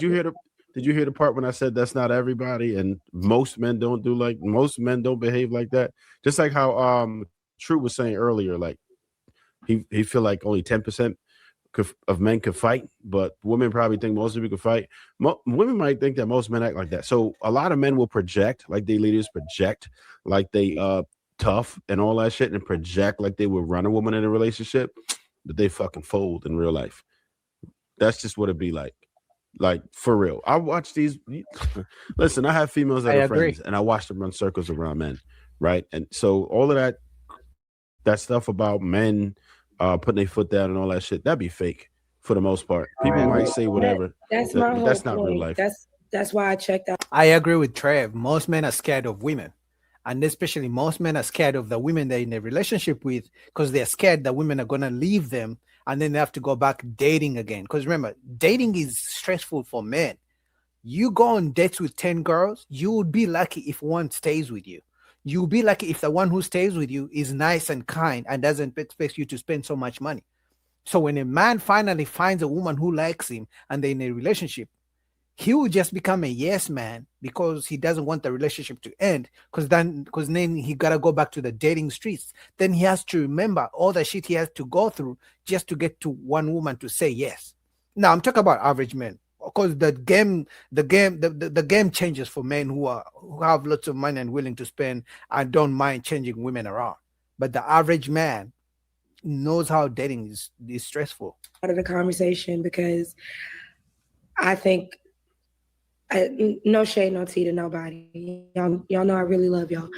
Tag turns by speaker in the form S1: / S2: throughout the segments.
S1: you hear the Did you hear the part when I said that's not everybody and most men don't behave like that? Just like how True was saying earlier, like he feel like only 10% of men could fight, but women probably think most of you could fight. Women might think that most men act like that. So a lot of men will project like they leaders project like they tough and all that shit and project like they would run a woman in a relationship, but they fucking fold in real life. That's just what it be like. Like for real. I watch these listen, I have females
S2: I
S1: that are
S2: agree.
S1: friends and I watch them run circles around men, right? And so all of that stuff about men putting their foot down and all that shit, that'd be fake for the most part.
S2: I
S1: People might
S2: agree.
S1: say
S3: That
S1: whatever,
S3: that's my
S1: but
S3: whole
S1: that's not real
S3: point.
S1: life.
S3: That's why I checked out.
S2: I agree with Trev. Most men are scared of women. And especially most men are scared of the women they're in a relationship with because they're scared that women are going to leave them and then they have to go back dating again. Because remember, dating is stressful for men. You go on dates with 10 girls, you would be lucky if one stays with you. You'll be lucky if the one who stays with you is nice and kind and doesn't expect you to spend so much money. So when a man finally finds a woman who likes him and they're in a relationship, he will just become a yes man because he doesn't want the relationship to end because then he gotta go back to the dating streets. Then he has to remember all the shit he has to go through just to get to one woman to say yes. Now I'm talking about average men. Of course, the game changes for men who have lots of money and willing to spend and don't mind changing women around. But the average man knows how dating is stressful.
S3: Out of the conversation because I think no shade, no tea to nobody. Y'all know I really love y'all.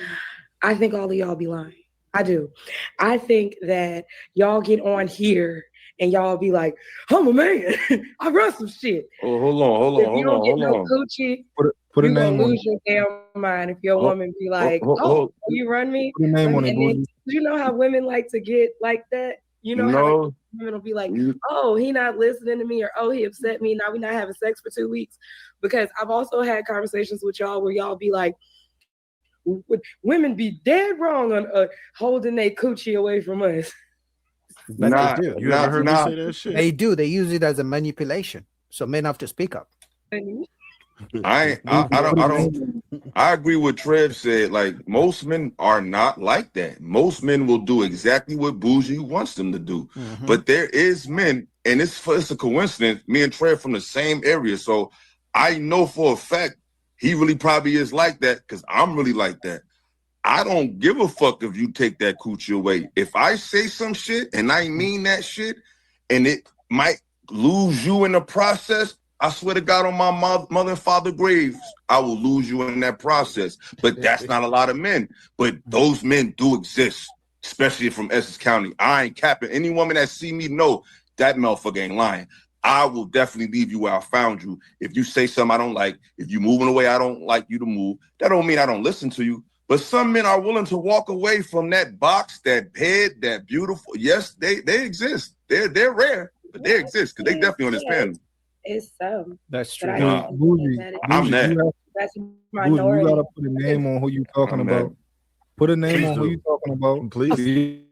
S3: I think all of y'all be lying. I do. I think that y'all get on here and y'all be like, I'm a man. I run some shit.
S4: Oh, hold
S3: If you don't get no
S4: on.
S3: coochie,
S5: Put a
S3: you gonna
S5: name on
S3: lose
S5: it.
S3: your damn mind if your woman be like, oh, you run me?
S5: Put a name on it,
S3: And then,
S5: booty.
S3: you know how women like to get like that? You know how
S4: No,
S3: women will be like, oh, he not listening to me, or oh, he upset me. Now we not having sex for 2 weeks. Because I've also had conversations with y'all where y'all be like, women be dead wrong on holding their coochie away from us.
S2: But
S4: nah,
S2: they do.
S1: You ever heard me
S4: nah.
S1: say that shit?
S2: They do. They use it as a manipulation. So men have to speak up.
S4: I don't. I agree with Trev said. Like most men are not like that. Most men will do exactly what Bougie wants them to do.
S2: Mhm.
S4: But there is men, and it's a coincidence. Me and Trev from the same area, so I know for a fact he really probably is like that because I'm really like that. I don't give a fuck if you take that coochie away. If I say some shit and I mean that shit, and it might lose you in the process, I swear to God on my mother and father graves, I will lose you in that process. But that's not a lot of men. But those men do exist, especially from Essex County. I ain't capping. Any woman that see me know that motherfucker ain't lying. I will definitely leave you where I found you. If you say something I don't like, if you moving away I don't like you to move, that don't mean I don't listen to you. But some men are willing to walk away from that box, that bed, that beautiful. Yes, they exist. They're rare, but they exist because they definitely on this panel.
S3: It's some.
S2: That's
S3: But
S2: true.
S3: I
S4: Wow.
S3: don't
S5: Bougie,
S3: think
S4: I'm
S5: Bougie,
S4: that.
S3: that's
S5: Bougie, you
S3: minority.
S5: gotta put a name on who you talking
S4: I'm
S5: about.
S4: that.
S5: Put a name
S4: Please
S5: on who
S4: do.
S5: you talking about.
S1: Please.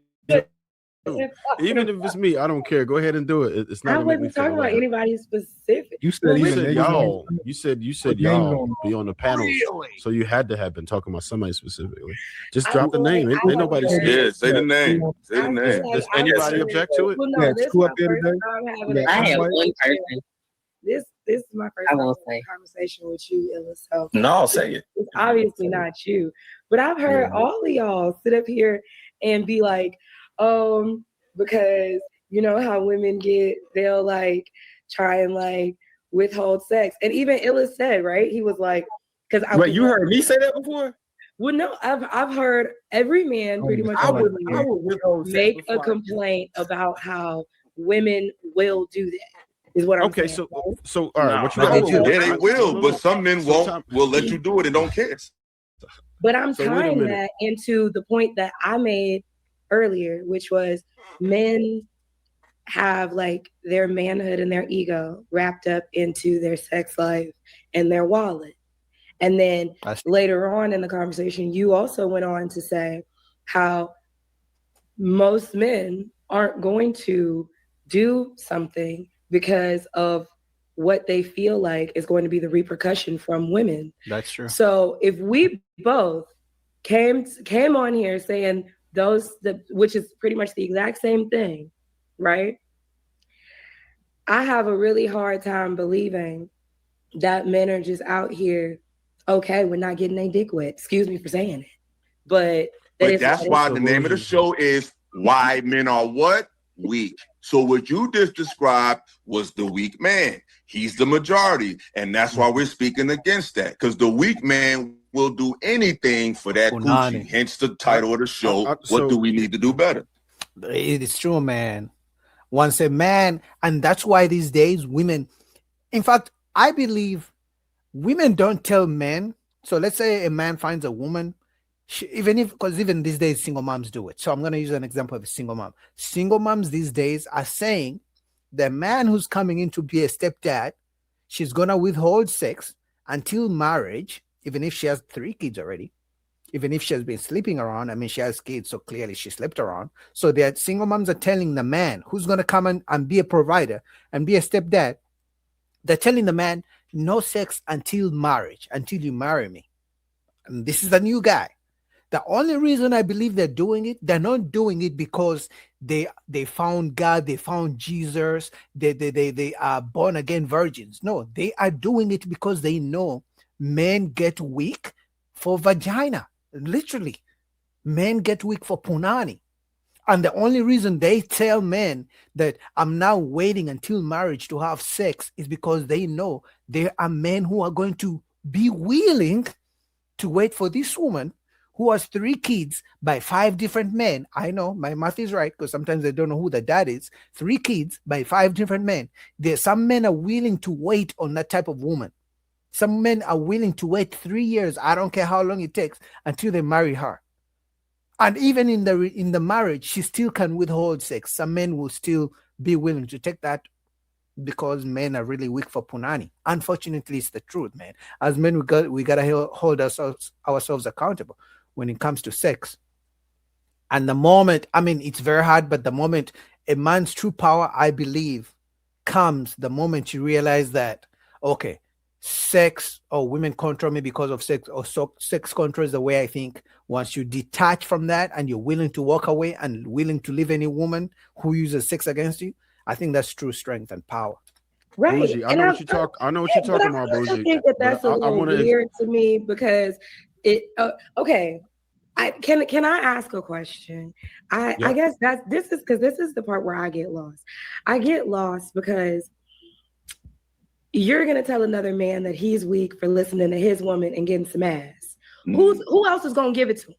S1: Even if it's me, I don't care. Go ahead and do it. It's not
S3: I
S1: gonna make me
S3: wasn't
S1: feel
S3: talking about
S1: better.
S3: anybody specific.
S5: You said
S3: Well,
S1: You
S5: even
S1: said
S5: niggas
S1: y'all.
S5: on-
S1: You said
S5: Put names
S1: y'all
S5: on.
S1: be on the panels,
S2: Really?
S1: so you had to have been talking about somebody specifically. Just
S3: I
S1: drop the
S3: feel like
S1: name. Ain't
S3: I
S1: nobody
S3: have
S1: scared.
S4: Yeah, say the name. Say the
S3: I feel
S4: name.
S3: like
S1: Does
S3: I've
S1: anybody
S3: been-
S1: object to it?
S3: Well,
S5: Yeah,
S3: no, this is
S5: screw
S3: my
S5: up there
S3: first
S5: today.
S3: time having
S5: Yeah,
S3: a
S6: I had
S5: somebody-
S6: one
S3: conversation.
S6: person.
S3: This is my first
S6: I
S3: time
S6: won't
S3: having
S6: say.
S3: a conversation with you, Illa. So
S6: No, say it.
S3: it's obviously not you. But I've heard all of y'all sit up here and be like, because you know how women they'll like try and like withhold sex. And even Illa said, right? He was like, because
S6: Wait, you heard me say that before?
S3: Well, no, I've heard every man pretty much
S6: I would
S3: make
S6: withhold
S3: a complaint about how women will do that. Is what I'm
S1: Okay,
S3: saying.
S1: so all right.
S6: No,
S1: What you
S2: but
S1: gotta
S2: they
S1: do?
S2: do.
S4: Yeah, they will,
S1: No.
S4: but some men
S1: So
S4: won't.
S1: Tom-
S4: Will let you do it and don't care.
S3: But I'm
S1: So wait a
S3: tying
S1: minute.
S3: that into the point that I made earlier, which was men have like their manhood and their ego wrapped up into their sex life and their wallet. And then later on in the conversation, you also went on to say how most men aren't going to do something because of what they feel like is going to be the repercussion from women.
S2: That's true.
S3: So if we both came on here saying which is pretty much the exact same thing, right? I have a really hard time believing that men are just out here okay with not getting their dick wet. Excuse me for saying it, but
S4: that's why the name of the show is Why Men Are What? Weak. So what you just described was the weak man. He's the majority, and that's why we're speaking against that, because the weak man will do anything for that coochie. Hence the title of the show. What do we need to do better?
S2: It is true, man. Once a man, and that's why these days women, in fact, I believe women don't tell men. So let's say a man finds a woman, because even these days single moms do it. So I'm going to use an example of a single mom. Single moms these days are saying the man who's coming in to be a stepdad, she's going to withhold sex until marriage, even if she has 3 kids already, even if she has been sleeping around. I mean, she has kids, so clearly she slept around. So the single moms are telling the man who's going to come and be a provider and be a stepdad, they're telling the man, no sex until marriage, until you marry me. And this is the new guy. The only reason I believe they're doing it, they're not doing it because they found God, they found Jesus, they are born again virgins. No, they are doing it because they know men get weak for vagina. Literally, men get weak for punani. And the only reason they tell men that I'm now waiting until marriage to have sex is because they know there are men who are going to be willing to wait for this woman who has 3 kids by 5 different men. I know my math is right, because sometimes they don't know who the dad is. 3 kids by 5 different men. Some men are willing to wait on that type of woman. Some men are willing to wait 3 years. I don't care how long it takes until they marry her. And even in the marriage, she still can withhold sex. Some men will still be willing to take that because men are really weak for punani. Unfortunately, it's the truth, man. As men, we gotta hold ourselves accountable when it comes to sex. And the moment, I mean, it's very hard, but the moment a man's true power, I believe, comes the moment you realize that, okay, sex or women control me because of sex, or sex control is the way I think. Once you detach from that and you're willing to walk away and willing to leave any woman who uses sex against you, I think that's true strength and power.
S3: Right.
S1: Bougie, I know what you're talking about, Bougie.
S3: I think that's a little weird to me, because it. Okay, can I ask a question? I guess this is the part where I get lost. I get lost because you're gonna tell another man that he's weak for listening to his woman and getting some ass. Who else is gonna give it to him?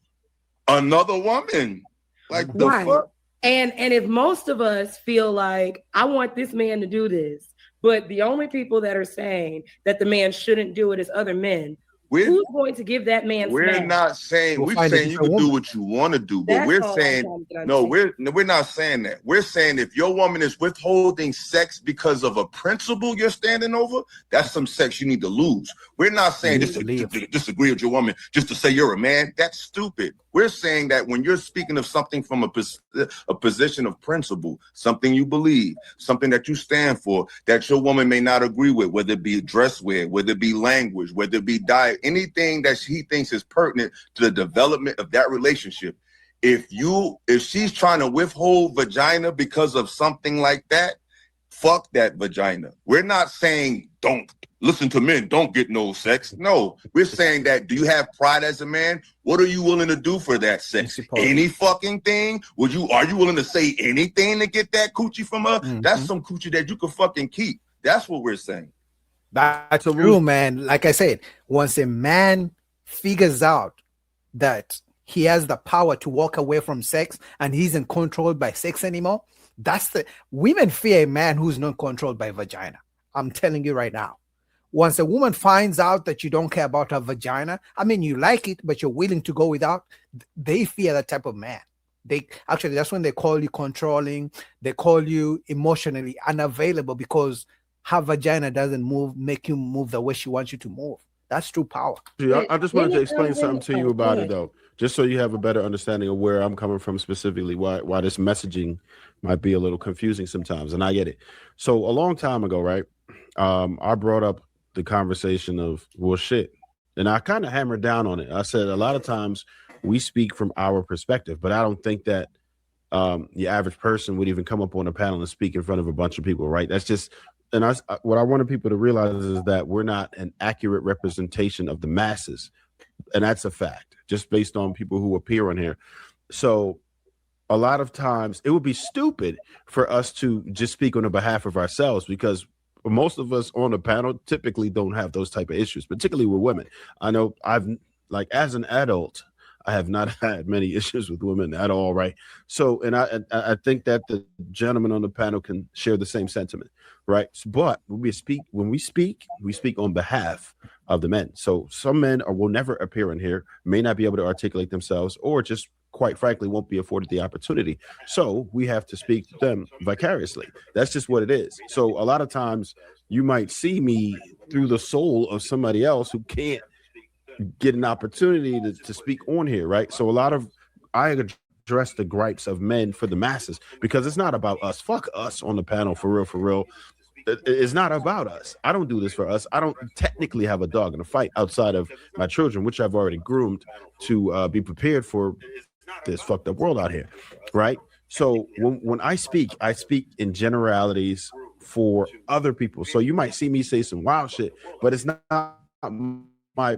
S4: Another woman. Like the fuck?
S3: And if most of us feel like I want this man to do this, but the only people that are saying that the man shouldn't do it is other men, who's going to give that man?
S4: We're not saying we're saying you can do what you want to do, but we're saying no. We're not saying that. We're saying if your woman is withholding sex because of a principle you're standing over, that's some sex you need to lose. We're not saying just to disagree with your woman just to say you're a man. That's stupid. We're saying that when you're speaking of something from a position of principle, something you believe, something that you stand for, that your woman may not agree with, whether it be dress wear, whether it be language, whether it be diet, anything that he thinks is pertinent to the development of that relationship. If she's trying to withhold vagina because of something like that, fuck that vagina. We're not saying don't listen to men, don't get no sex. No, we're saying that, do you have pride as a man? What are you willing to do for that sex? Any fucking thing? Are you willing to say anything to get that coochie from her? Mm-hmm. That's some coochie that you could fucking keep. That's what we're saying.
S2: That's true, man. Like I said, once a man figures out that he has the power to walk away from sex and he isn't controlled by sex anymore, women fear a man who's not controlled by vagina. I'm telling you right now. Once a woman finds out that you don't care about her vagina, I mean, you like it, but you're willing to go without, they fear that type of man. That's when they call you controlling. They call you emotionally unavailable because her vagina doesn't make you move the way she wants you to move. That's true power.
S1: I just wanted to explain something to you about it, though, just so you have a better understanding of where I'm coming from specifically, why this messaging might be a little confusing sometimes, and I get it. So a long time ago, right, I brought up the conversation of, well, shit, and I kind of hammered down on it. I said a lot of times we speak from our perspective, but I don't think that the average person would even come up on a panel and speak in front of a bunch of people, right? That's just, and what I wanted people to realize is that we're not an accurate representation of the masses, and that's a fact, just based on people who appear on here. So a lot of times it would be stupid for us to just speak on the behalf of ourselves, because most of us on the panel typically don't have those type of issues, particularly with women. I know I've, like, as an adult, I have not had many issues with women at all, right? So, and I think that the gentleman on the panel can share the same sentiment, right? But when we speak on behalf of the men. So some men will never appear in here, may not be able to articulate themselves, or just quite frankly won't be afforded the opportunity. So we have to speak to them vicariously. That's just what it is. So a lot of times you might see me through the soul of somebody else who can't get an opportunity to speak on here, right? So a lot of, I address the gripes of men for the masses, because it's not about us. Fuck us on the panel, for real, for real. It's not about us. I don't do this for us. I don't technically have a dog in a fight outside of my children, which I've already groomed to be prepared for this fucked up world out here, right? So when I speak in generalities for other people. So you might see me say some wild shit, but it's not my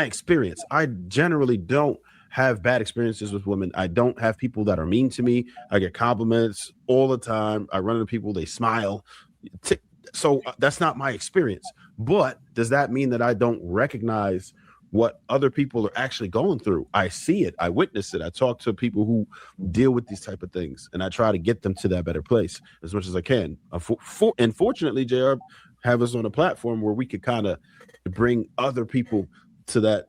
S1: experience. I generally don't have bad experiences with women. I don't have people that are mean to me. I get compliments all the time. I run into people, they smile. So that's not my experience. But does that mean that I don't recognize what other people are actually going through? I see it. I witness it. I talk to people who deal with these type of things, and I try to get them to that better place as much as I can. And fortunately, JR have us on a platform where we could kind of bring other people to that,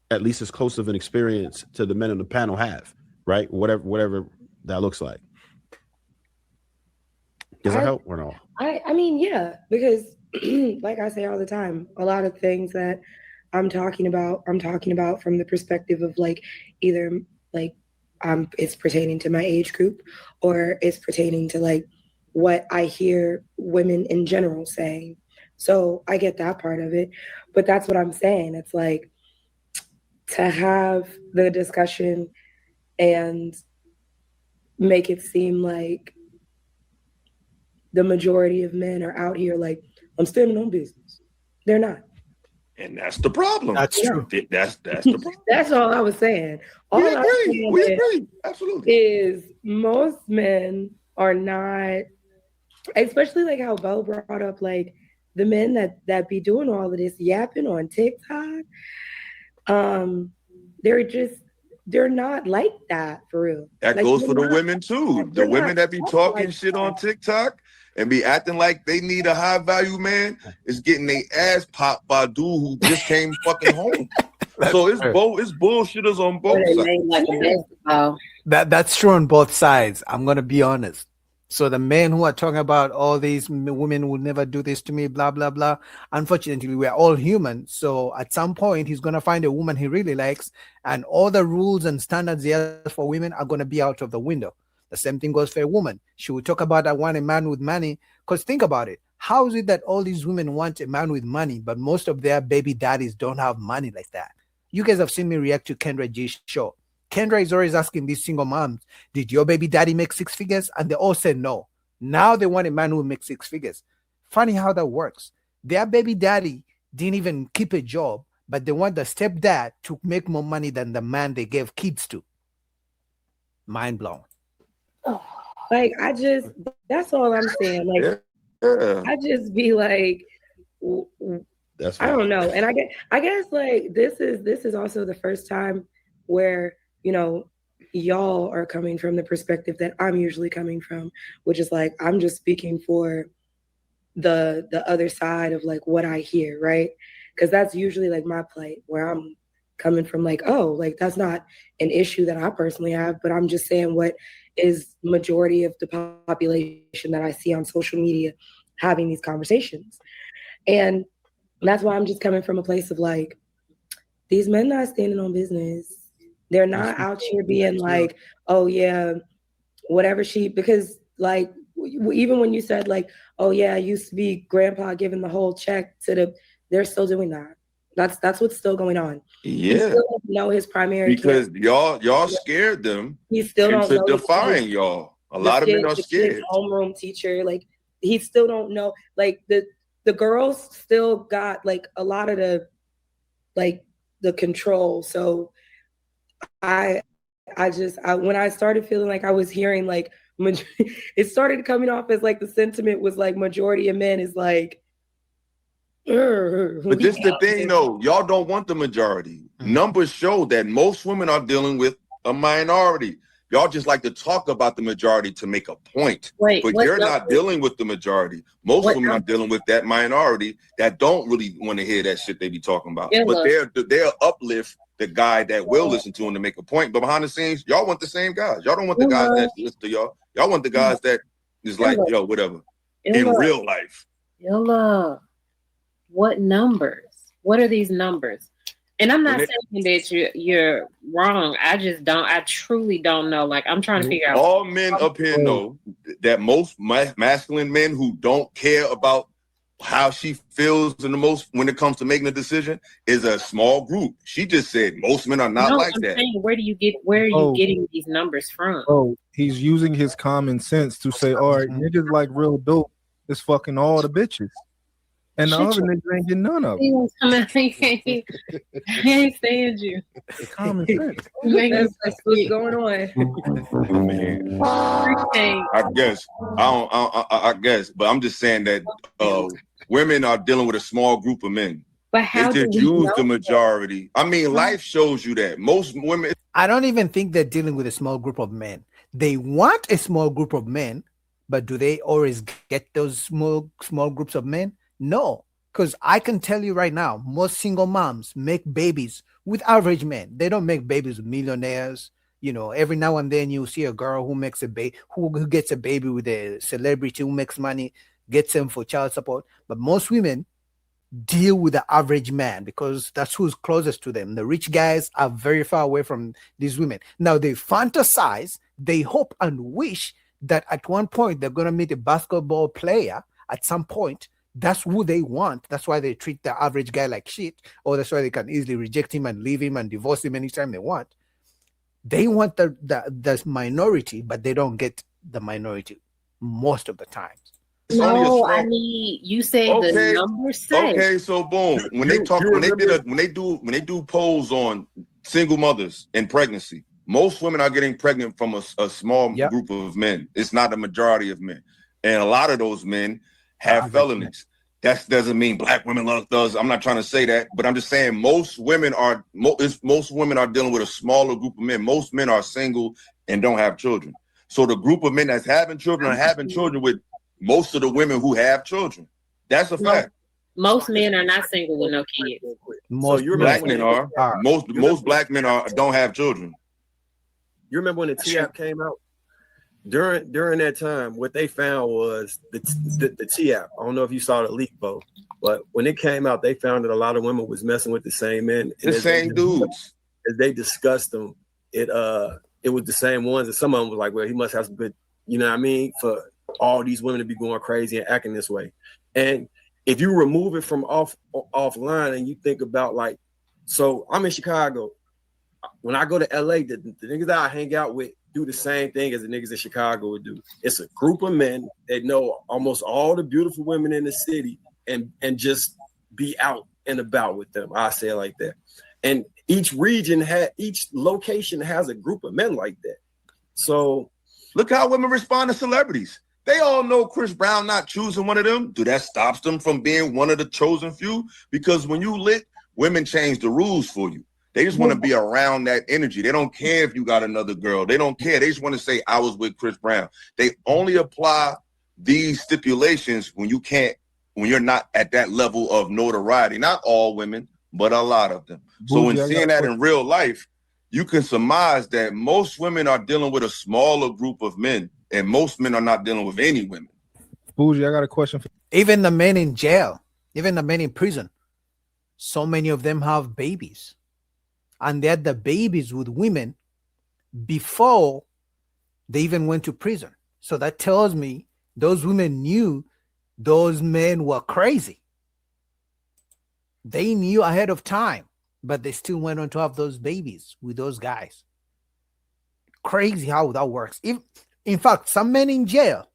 S1: at least as close of an experience to the men on the panel have, right? Whatever that looks like. Does that help or no?
S3: I mean, yeah, because like I say all the time, a lot of things that I'm talking about from the perspective of like either like it's pertaining to my age group, or it's pertaining to like what I hear women in general saying. So I get that part of it, but that's what I'm saying. It's like, to have the discussion and make it seem like the majority of men are out here like, I'm standing on business. They're not.
S4: And that's the problem.
S2: That's true.
S4: That's the problem.
S3: That's all I was saying. All
S4: We agree. Absolutely.
S3: Is most men are not, especially like how Bo brought up, like the men that be doing all of this yapping on TikTok. They're not like that for real.
S4: That
S3: like,
S4: goes for the women too. The women that be talking
S3: like
S4: shit
S3: that
S4: on TikTok and be acting like they need a high value man is getting their ass popped by a dude who just came fucking home. So it's bullshitters on both sides.
S2: That's true on both sides. I'm gonna be honest. So the men who are talking about all these women will never do this to me, blah blah blah. Unfortunately, we're all human. So at some point, he's gonna find a woman he really likes, and all the rules and standards he has for women are gonna be out of the window. The same thing goes for a woman. She will talk about I want a man with money. Because think about it. How is it that all these women want a man with money, but most of their baby daddies don't have money like that? You guys have seen me react to Kendra G's show. Kendra is always asking these single moms, did your baby daddy make 6 figures? And they all said no. Now they want a man who makes 6 figures. Funny how that works. Their baby daddy didn't even keep a job, but they want the stepdad to make more money than the man they gave kids to. Mind blown.
S3: Like, that's all I'm saying. Like, I just be like, I don't know. And I guess like this is also the first time where, you know, y'all are coming from the perspective that I'm usually coming from, which is like, I'm just speaking for the other side of like what I hear, right? Because that's usually like my plight, where I'm coming from like, oh, like that's not an issue that I personally have, but I'm just saying what is majority of the population that I see on social media having these conversations. And that's why I'm just coming from a place of like, these men not standing on business. They're not out here being like, oh yeah, whatever because like even when you said like, oh yeah, it used to be grandpa giving the whole check to the, they're still doing that. That's what's still going on. He
S4: Yeah,
S3: still doesn't know his primary
S4: because
S3: care.
S4: y'all scared them
S3: He still don't
S4: into
S3: know
S4: defying y'all. A lot of men are
S3: the kid's
S4: scared.
S3: homeroom teacher. Like he still don't know. Like the girls still got like a lot of the control. So I when I started feeling like I was hearing like it started coming off as like the sentiment was like majority of men is like.
S4: But this the thing though, y'all don't want the majority. Numbers show that most women are dealing with a minority. Y'all just like to talk about the majority to make a point.
S7: Wait,
S4: but
S7: what
S4: you're
S7: number?
S4: not dealing with the majority. Most
S7: What
S4: women are
S7: number?
S4: dealing with that minority that don't really want to hear that shit they be talking about.
S7: Yeah,
S4: But
S7: look.
S4: they'll uplift the guy that will listen to him to make a point. But behind the scenes, y'all want the same guys. Y'all don't want the guys that listen to y'all. Y'all want the guys that is like, yo, whatever. In real life.
S7: Yilla, what numbers? What are these numbers? And I'm not saying that you're wrong. I truly don't know. Like, I'm trying to figure out.
S4: All men up here know that most masculine men who don't care about how she feels in the most when it comes to making a decision is a small group. She just said most men are not like
S7: I'm
S4: that.
S7: saying, where are you getting these numbers from?
S5: Oh, he's using his common sense to say, all right, niggas like real dope is fucking all the bitches. And the other niggas ain't getting none of it.
S7: He ain't stand you.
S5: Common sense.
S3: That's what's going on.
S4: I guess. I guess. But I'm just saying that women are dealing with a small group of men.
S7: But how
S4: they
S7: do
S4: just
S7: we
S4: use
S7: know
S4: the majority. I mean, life shows you that. Most women.
S2: I don't even think they're dealing with a small group of men. They want a small group of men, but do they always get those small groups of men? No, because I can tell you right now, most single moms make babies with average men. They don't make babies with millionaires. You know, every now and then you see a girl who makes a baby, who gets a baby with a celebrity who makes money, gets them for child support. But most women deal with the average man because that's who's closest to them. The rich guys are very far away from these women. Now they fantasize, they hope and wish that at one point they're going to meet a basketball player at some point. That's who they want. That's why they treat the average guy like shit, or that's why they can easily reject him and leave him and divorce him anytime they want. They want the minority, but they don't get the minority most of the time.
S7: No, I need you say the number say.
S4: Okay, so boom. When they talk, when they do polls on single mothers and pregnancy, most women are getting pregnant from a small group of men. It's not the majority of men, and a lot of those men have felonies. That doesn't mean black women love thugs. I'm not trying to say that, but I'm just saying most women are dealing with a smaller group of men. Most men are single and don't have children. So the group of men that's having children are having children with most of the women who have children. That's a fact.
S7: Most men are not single with no kids.
S4: Most black men are. Most black men don't have children.
S6: You remember when the T-App came out? During that time, what they found was the T-App. I don't know if you saw the leak, Bo, but when it came out, they found that a lot of women was messing with the same men.
S4: The same dudes.
S6: As they discussed them, it was the same ones. And some of them was like, well, he must have some good, you know what I mean, for all these women to be going crazy and acting this way. And if you remove it from offline and you think about like, so I'm in Chicago. When I go to LA, the niggas that I hang out with do the same thing as the niggas in Chicago would do. It's a group of men that know almost all the beautiful women in the city and just be out and about with them. I say it like that. And each location has a group of men like that. So
S4: look how women respond to celebrities. They all know Chris Brown not choosing one of them. Do that stops them from being one of the chosen few? Because when you lit, women change the rules for you. They just want to be around that energy. They don't care if you got another girl. They don't care. They just want to say, I was with Chris Brown. They only apply these stipulations when you're not at that level of notoriety. Not all women, but a lot of them. So when seeing that in real life, you can surmise that most women are dealing with a smaller group of men, and most men are not dealing with any women.
S5: Bougie, I got a question for
S2: even the men in jail, even the men in prison. So many of them have babies. And they had the babies with women before they even went to prison. So that tells me Those women knew those men were crazy. They knew ahead of time, but they still went on to have those babies with those guys. Crazy how that works. In fact, some men in jail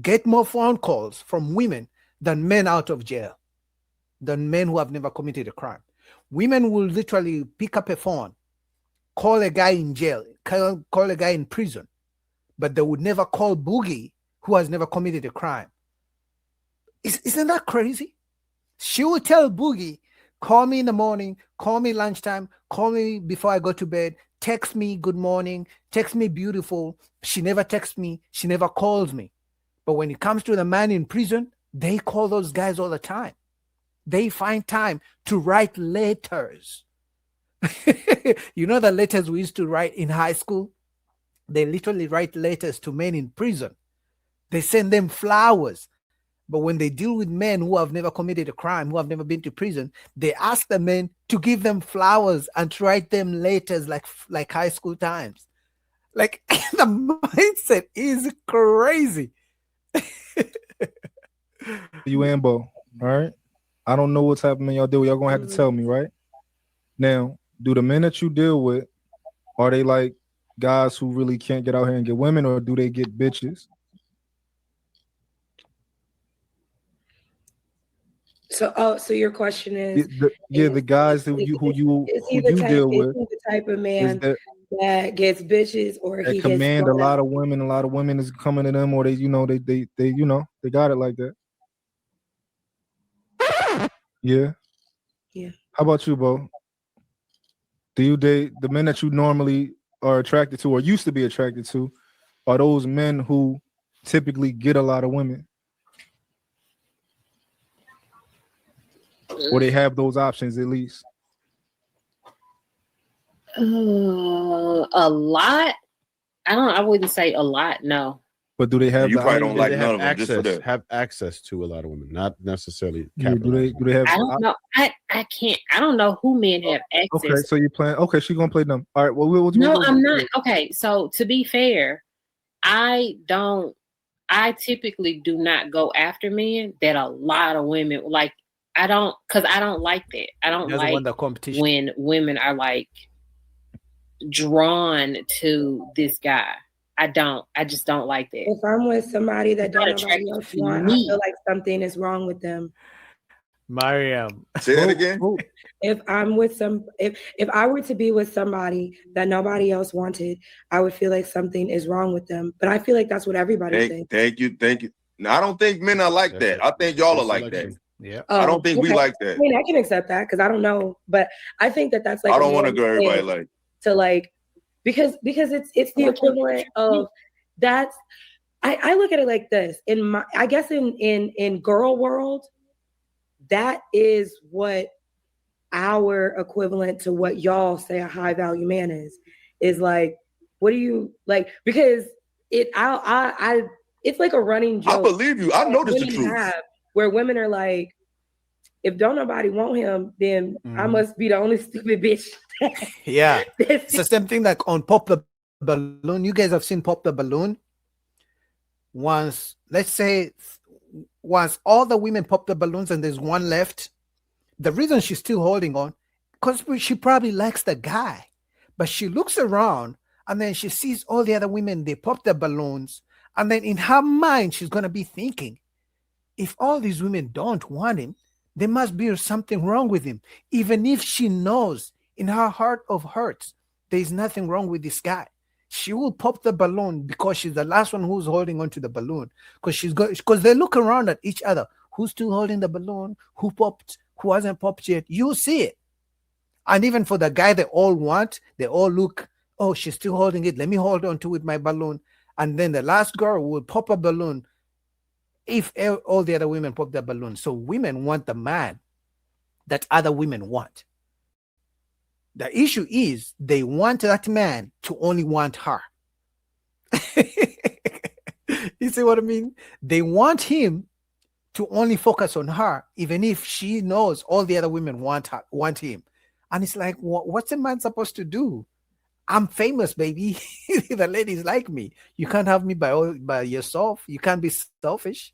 S2: get more phone calls from women than men out of jail, than men who have never committed a crime. Women will literally pick up a phone, call a guy in jail, call a guy in prison, but they would never call Boogie, who has never committed a crime. Isn't that crazy? She will tell Boogie, call me in the morning, call me lunchtime, call me before I go to bed, text me good morning, text me beautiful. She never texts me, she never calls me. But when it comes to the man in prison, they call those guys all the time. They find time to write letters. You know the letters we used to write in high school? They literally write letters to men in prison. They send them flowers. But when they deal with men who have never committed a crime, who have never been to prison, they ask the men to give them flowers and to write them letters like high school times. Like the mindset is crazy.
S5: You Ambo, all right? I don't know what's happening y'all deal. Y'all gonna have to tell me, right? Now, do the men that you deal with, are they like guys who really can't get out here and get women, or do they get bitches?
S3: So your question is,
S5: the guys who you deal with,
S3: is he the type of man that gets bitches, or
S5: that
S3: he
S5: command
S3: gets
S5: a lot of women is coming to them, or they they got it like that. Yeah. How about you, Bo? Do you date the men that you normally are attracted to or used to be attracted to? Are those men who typically get a lot of women? Or they have those options at least?
S7: A lot. I wouldn't say a lot. No.
S5: But do they have?
S4: You probably don't like
S1: they
S4: none
S1: have
S4: of them. Just for that.
S1: have access to a lot of women, not necessarily.
S5: Yeah, do they have?
S7: I don't know. I can't. I don't know who men have access.
S5: Okay, so you're playing. Okay, she's gonna play them. All right. Well,
S7: no, I'm not. Okay, so to be fair, I typically do not go after men that a lot of women like. I don't, because I don't like that. I don't like the competition when women are like drawn to this guy. I just don't like that.
S3: If I'm with somebody that don't nobody else want, I feel like something is wrong with them.
S2: Mariam.
S4: Say that again.
S3: If I'm with if I were to be with somebody that nobody else wanted, I would feel like something is wrong with them. But I feel like that's what everybody thinks.
S4: Thank you. Now, I don't think men are like that. I think y'all are like that.
S2: Yeah.
S4: I don't think we like that.
S3: I mean, I can accept that because I don't know, but I think that's like
S4: I don't want to go everybody like
S3: to like because it's the equivalent of that's I look at it like this I guess in girl world, that is what our equivalent to what y'all say a high value man is like. What do you like? Because it's like a running joke.
S4: I believe you. I know this the truth.
S3: Where women are like, if don't nobody want him, then I must be the only stupid bitch.
S2: Yeah. It's the same thing like on Pop the Balloon. You guys have seen Pop the Balloon? Once all the women pop the balloons and there's one left, the reason she's still holding on, because she probably likes the guy. But she looks around and then she sees all the other women, they pop the balloons. And then in her mind, she's going to be thinking, if all these women don't want him, there must be something wrong with him. Even if she knows in her heart of hearts, there's nothing wrong with this guy. She will pop the balloon because she's the last one who's holding onto the balloon. Because they look around at each other. Who's still holding the balloon? Who popped? Who hasn't popped yet? You'll see it. And even for the guy they all want, they all look, oh, she's still holding it. Let me hold on to it, my balloon. And then the last girl will pop a balloon if all the other women pop their balloon. So women want the man that other women want. The issue is they want that man to only want her. You see what I mean? They want him to only focus on her, even if she knows all the other women want him. And it's like, what's a man supposed to do? I'm famous, baby. The ladies like me. You can't have me by yourself. You can't be selfish.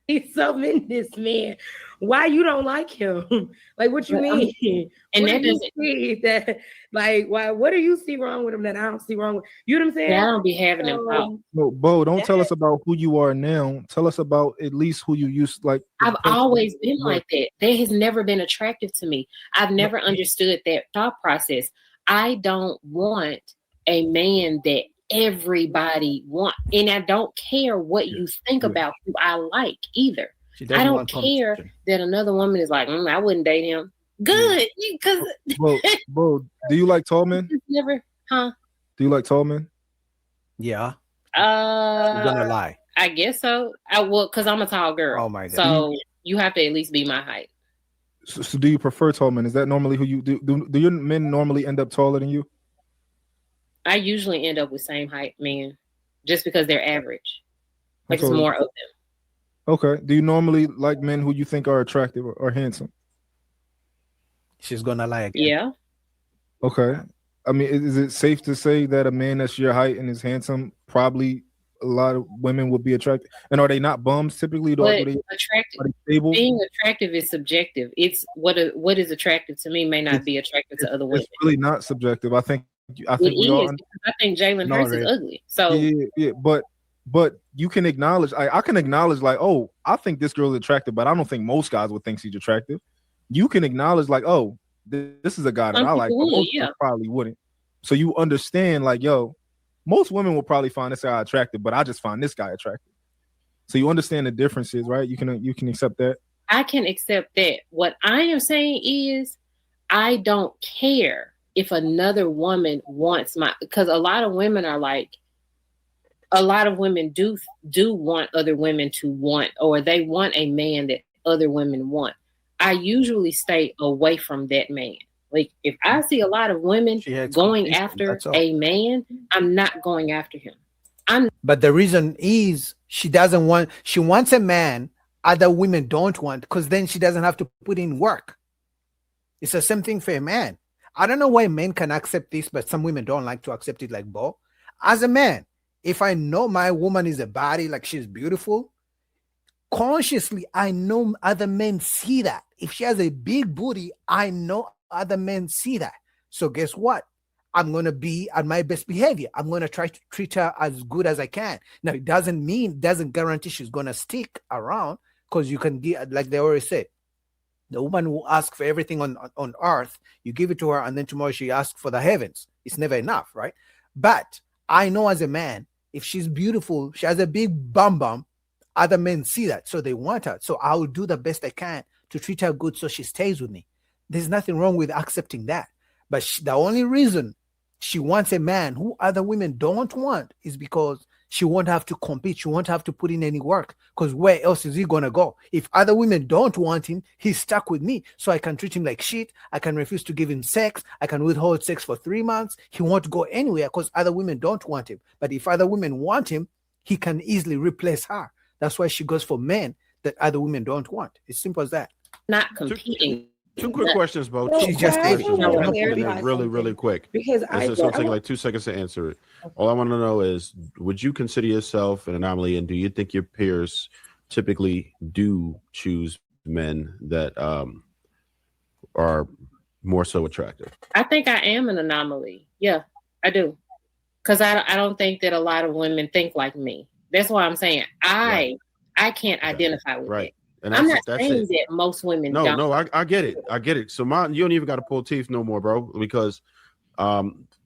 S3: He's so in this man. Why you don't like him? Like, what you mean?
S7: And
S3: what
S7: that
S3: do you
S7: doesn't.
S3: see that, like, why? What do you see wrong with him that I don't see wrong with? You know what I'm saying?
S7: Yeah, I don't be having them thoughts.
S5: No, Bo, don't tell
S3: that-
S5: us about who you are now. Tell us about at least who you used like. the
S7: I've
S5: person
S7: always been
S5: you were.
S7: like that. That has never been attractive to me. I've never understood that thought process. I don't want a man that everybody want, and I don't care what you think
S5: Yeah.
S7: about who I like either.
S2: She
S7: I
S2: doesn't
S7: don't
S2: want
S7: care
S2: competition.
S7: that another woman is like, I wouldn't date him. Good, because
S5: Bo, do you like tall men?
S7: never, huh?
S5: Do you like tall men?
S2: Yeah, you're gonna lie.
S7: I guess so. I will, because I'm a tall girl.
S2: Oh my God.
S7: So you have to at least be my height.
S5: So do you prefer tall men? Is that normally who you do? Do your men normally end up taller than you?
S7: I usually end up with same height men, just because they're average. Like it's
S5: Okay.
S7: more of them.
S5: Okay. Do you normally like men who you think are attractive or handsome?
S2: She's gonna lie again.
S7: Yeah.
S5: Okay. I mean, is it safe to say that a man that's your height and is handsome, probably a lot of women would be attracted? And are they not bums typically?
S7: But
S5: Are they
S7: attractive,
S5: stable?
S7: being attractive is subjective. It's what is attractive to me may not be attractive to other women.
S5: It's really not subjective. I think
S7: It
S5: we all
S7: is, because I think Jalen
S2: No,
S7: Hurts
S2: Ray.
S7: is ugly. So
S5: yeah, but you can acknowledge. I can acknowledge like, oh, I think this girl is attractive, but I don't think most guys would think she's attractive. You can acknowledge like, oh, this is a guy that
S7: Some
S5: I like,
S7: people
S5: but
S7: would,
S5: most
S7: yeah.
S5: people probably wouldn't. So you understand like, yo, most women will probably find this guy attractive, but I just find this guy attractive. So you understand the differences, right? You can accept that.
S7: I can accept that. What I am saying is, I don't care if another woman wants because a lot of women are like, a lot of women do want other women to want, or they want a man that other women want. I usually stay away from that man. Like if I see a lot of women
S2: She had
S7: going
S2: competition,
S7: after
S2: that's all.
S7: a man, I'm not going after him.
S2: But the reason is she wants a man other women don't want, because then she doesn't have to put in work. It's the same thing for a man. I don't know why men can accept this, but some women don't like to accept it like Bo. As a man, if I know my woman is a body, like she's beautiful, consciously, I know other men see that. If she has a big booty, I know other men see that. So guess what? I'm going to be at my best behavior. I'm going to try to treat her as good as I can. Now, it doesn't guarantee she's going to stick around, because you can get, like they already said, the woman who asks for everything on earth, you give it to her, and then tomorrow she asks for the heavens. It's never enough, right? But I know as a man, if she's beautiful, she has a big bum, other men see that, so they want her. So I will do the best I can to treat her good so she stays with me. There's nothing wrong with accepting that. But the only reason she wants a man who other women don't want is because she won't have to compete. She won't have to put in any work, because where else is he going to go? If other women don't want him, he's stuck with me. So I can treat him like shit. I can refuse to give him sex. I can withhold sex for 3 months. He won't go anywhere because other women don't want him. But if other women want him, he can easily replace her. That's why she goes for men that other women don't want. It's simple as that.
S7: Not competing.
S1: Two quick questions, Bo.
S3: No,
S2: She's just
S3: I
S2: Asian.
S3: want to
S2: No,
S3: clarify
S1: really, really
S3: something,
S1: quick.
S3: because
S1: It's going to take like 2 seconds to answer it. All I want to know is, would you consider yourself an anomaly, and do you think your peers typically do choose men that are more so attractive?
S7: I think I am an anomaly. Yeah, I do. Because I don't think that a lot of women think like me. That's why I'm saying I can't identify with
S1: Right.
S7: it.
S1: And
S7: I'm not
S1: that's
S7: saying
S1: it.
S7: that most women
S1: No,
S7: don't.
S1: no, I get it. I get it. So you don't even got to pull teeth no more, bro, because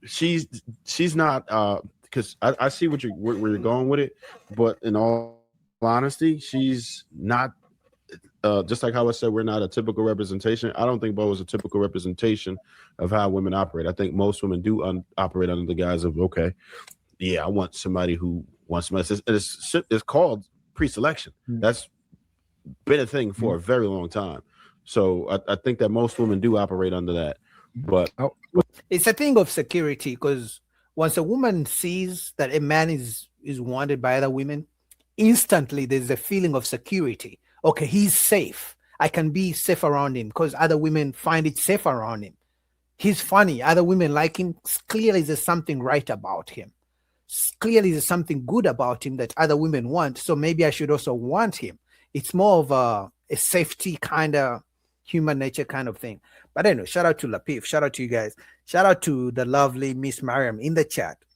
S1: she's not because I see where you're going with it, but in all honesty, she's not just like how I said we're not a typical representation. I don't think Bo is a typical representation of how women operate. I think most women do operate under the guise of, okay, yeah, I want somebody who wants somebody. It's called pre-selection. That's been a thing for a very long time. So I think that most women do operate under that. But
S2: it's a thing of security, because once a woman sees that a man is wanted by other women, instantly there's a feeling of security. Okay, he's safe. I can be safe around him because other women find it safe around him. He's funny. Other women like him. Clearly, there's something right about him. Clearly, there's something good about him that other women want. So maybe I should also want him. It's more of a safety kind of human nature kind of thing. But anyway, shout out to Lapif. Shout out to you guys. Shout out to the lovely Miss Mariam in the chat.